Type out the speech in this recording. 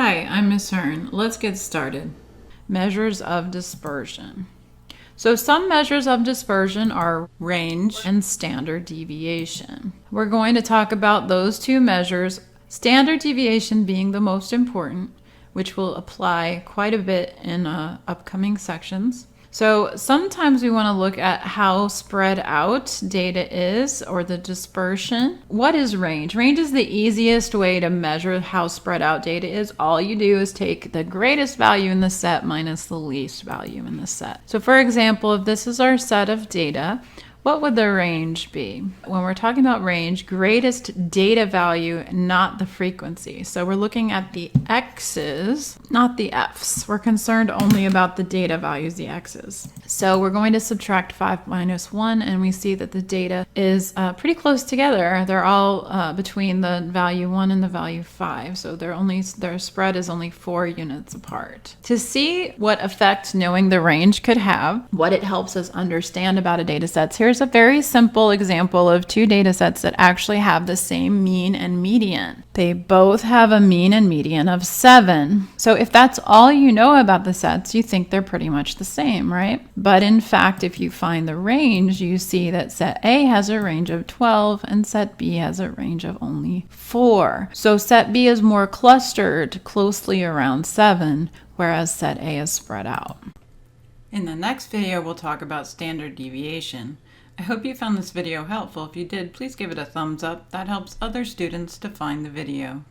Hi, I'm Ms Hearn. Let's get started. Measures of dispersion. So some measures of dispersion are range and standard deviation. We're going to talk about those two measures, standard deviation being the most important, which will apply quite a bit in upcoming sections. So sometimes we want to look at how spread out data is, or the dispersion. What is range? Range is the easiest way to measure how spread out data is. All you do is take the greatest value in the set minus the least value in the set. So for example, if this is our set of data, what would the range be? When we're talking about range, greatest data value, not the frequency. So we're looking at the x's, not the f's. We're concerned only about the data values, the x's. So we're going to subtract 5 minus 1, and we see that the data is pretty close together. They're all between the value 1 and the value 5. So their spread is only 4 units apart. To see what effect knowing the range could have, what it helps us understand about a data set, here's a very simple example of two data sets that actually have the same mean and median. They both have a mean and median of 7. So if that's all you know about the sets, you think they're pretty much the same, right? But in fact, if you find the range, you see that set A has a range of 12 and set B has a range of only 4. So set B is more clustered closely around 7, whereas set A is spread out. In the next video, we'll talk about standard deviation. I hope you found this video helpful. If you did, please give it a thumbs up. That helps other students to find the video.